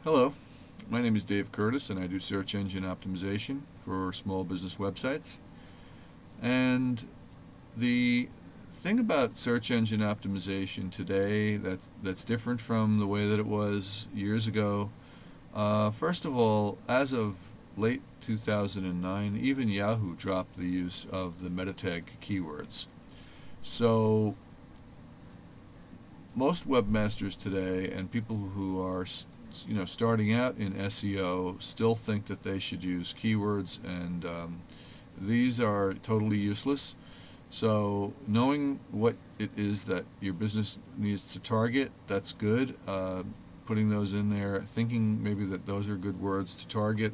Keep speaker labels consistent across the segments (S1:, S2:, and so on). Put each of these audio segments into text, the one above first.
S1: Hello, my name is Dave Curtis and I do search engine optimization for small business websites. And the thing about search engine optimization today that's different from the way that it was years ago. First of all, as of late 2009, even Yahoo dropped the use of the meta tag keywords. So most webmasters today and people who are starting out in SEO still think that they should use keywords, and these are totally useless. So knowing what it is that your business needs to target, that's good. Putting those in there, thinking maybe that those are good words to target.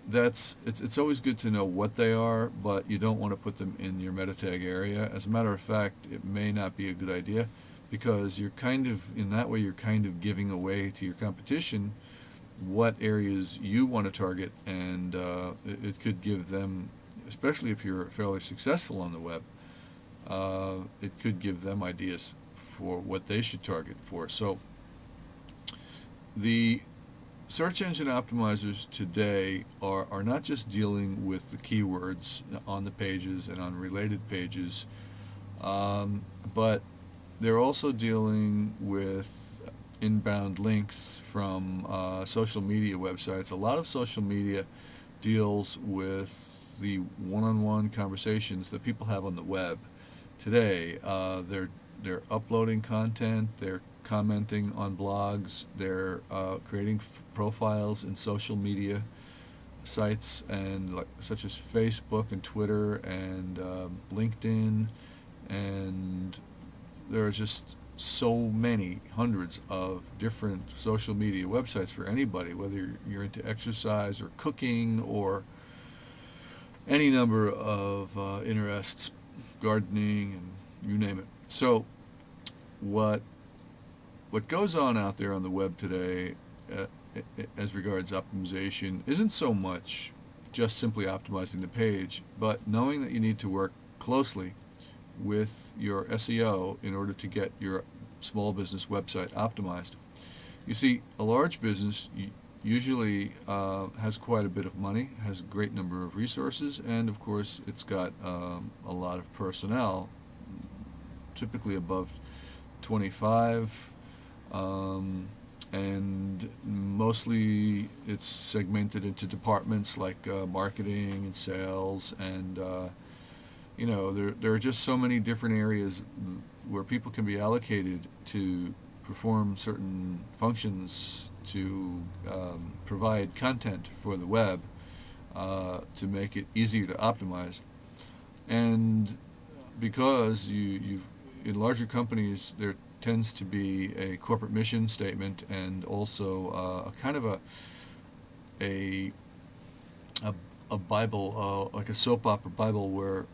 S1: It's always good to know what they are, but you don't want to put them in your meta tag area. As a matter of fact, it may not be a good idea, because you're kind of, in that way, you're kind of giving away to your competition what areas you want to target, and it could give them, especially if you're fairly successful on the web, it could give them ideas for what they should target for. So the search engine optimizers today are not just dealing with the keywords on the pages and on related pages, but they're also dealing with inbound links from social media websites. A lot of social media deals with the one-on-one conversations that people have on the web today. They're uploading content, they're commenting on blogs, they're creating profiles in social media sites, and such as Facebook and Twitter and LinkedIn, and there are just so many hundreds of different social media websites for anybody, whether you're into exercise or cooking or any number of interests, gardening, and you name it. So what goes on out there on the web today, as regards optimization, isn't so much just simply optimizing the page, but knowing that you need to work closely with your SEO in order to get your small business website optimized. You see, a large business usually has quite a bit of money, has a great number of resources, and of course it's got a lot of personnel, typically above 25, and mostly it's segmented into departments like marketing and sales, and there are just so many different areas where people can be allocated to perform certain functions, to provide content for the web, to make it easier to optimize. And because you've in larger companies, there tends to be a corporate mission statement, and also a kind of a a Bible, like a soap opera Bible, where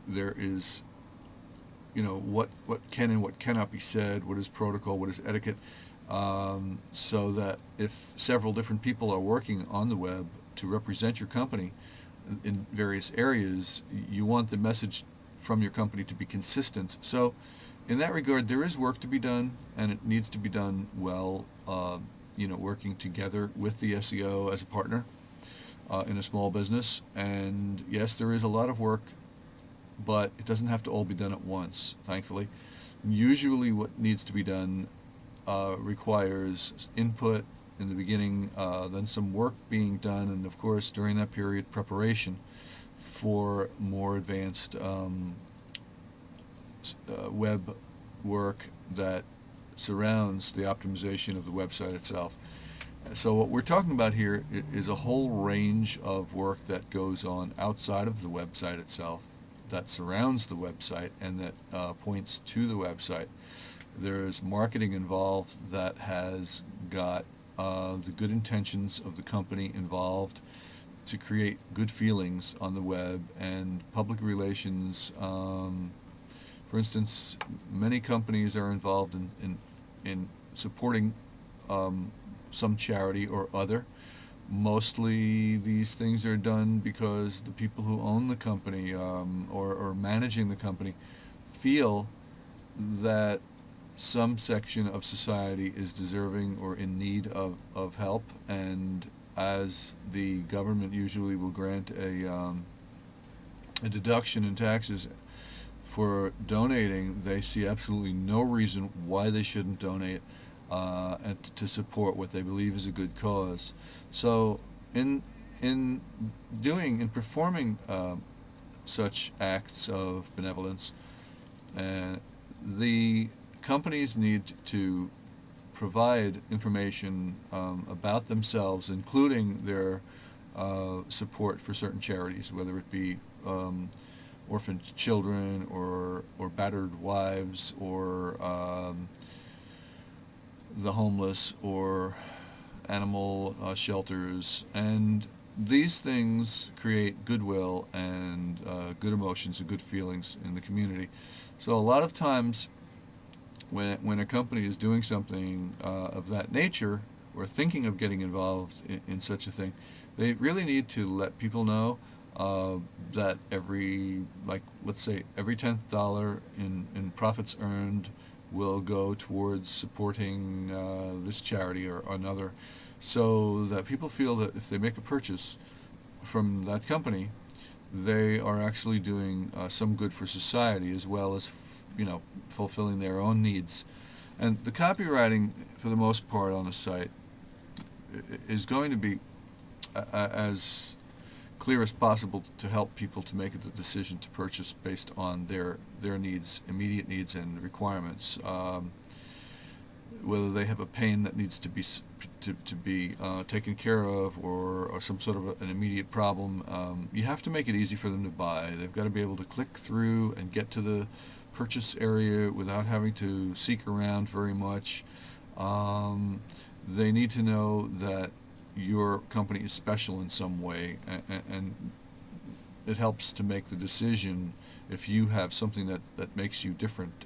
S1: there is, what can and what cannot be said, what is protocol, what is etiquette, so that if several different people are working on the web to represent your company in various areas, you want the message from your company to be consistent. So in that regard, there is work to be done, and it needs to be done well, working together with the SEO as a partner in a small business. And yes, there is a lot of work, but it doesn't have to all be done at once, thankfully. Usually what needs to be done requires input in the beginning, then some work being done, and of course during that period, preparation for more advanced web work that surrounds the optimization of the website itself. So what we're talking about here is a whole range of work that goes on outside of the website itself, that surrounds the website and that points to the website. There's marketing involved that has got the good intentions of the company involved to create good feelings on the web, and public relations. For instance, many companies are involved in supporting some charity or other. Mostly these things are done because the people who own the company, or managing the company, feel that some section of society is deserving or in need of help, and as the government usually will grant a deduction in taxes for donating, they see absolutely no reason why they shouldn't donate and to support what they believe is a good cause. So in performing such acts of benevolence, the companies need to provide information about themselves, including their support for certain charities, whether it be orphaned children or battered wives or the homeless or animal shelters. And these things create goodwill and good emotions and good feelings in the community. So a lot of times when a company is doing something of that nature or thinking of getting involved in such a thing, they really need to let people know that let's say every 10th dollar in profits earned will go towards supporting this charity or another, so that people feel that if they make a purchase from that company, they are actually doing some good for society, as well as fulfilling their own needs. And the copywriting, for the most part, on the site is going to be as clear as possible to help people to make the decision to purchase based on their needs, immediate needs and requirements. Whether they have a pain that needs to be taken care of, or some sort of an immediate problem, you have to make it easy for them to buy. They've got to be able to click through and get to the purchase area without having to seek around very much. They need to know that your company is special in some way, and it helps to make the decision if you have something that makes you different,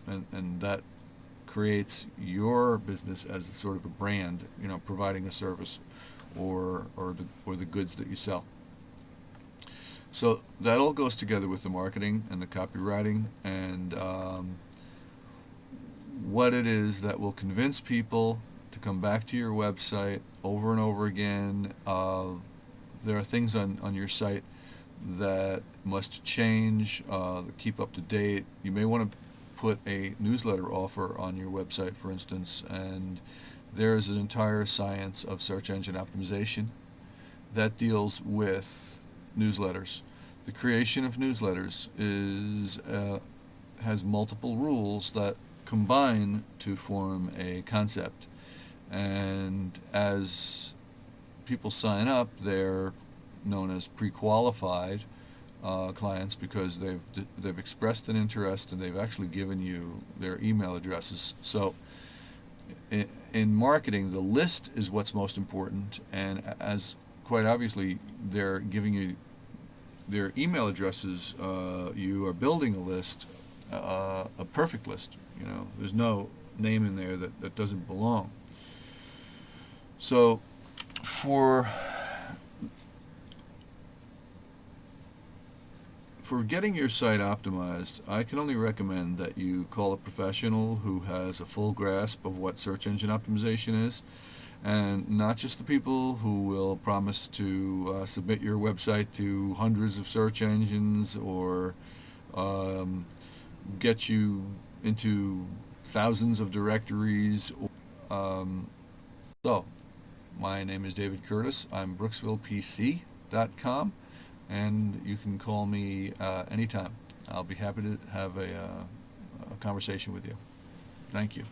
S1: and that creates your business as a sort of a brand, providing a service or the goods that you sell. So that all goes together with the marketing and the copywriting, and what it is that will convince people to come back to your website over and over again. There are things on your site that must change, keep up to date. You may want to put a newsletter offer on your website, for instance, and there is an entire science of search engine optimization that deals with newsletters. The creation of newsletters has multiple rules that combine to form a concept. And as people sign up, they're known as pre-qualified clients because they've expressed an interest and they've actually given you their email addresses. So in marketing, the list is what's most important, and as quite obviously they're giving you their email addresses, you are building a list, a perfect list. There's no name in there that doesn't belong. So for getting your site optimized, I can only recommend that you call a professional who has a full grasp of what search engine optimization is, and not just the people who will promise to submit your website to hundreds of search engines or get you into thousands of directories. So, my name is David Curtis. I'm BrooksvillePC.com, and you can call me anytime. I'll be happy to have a conversation with you. Thank you.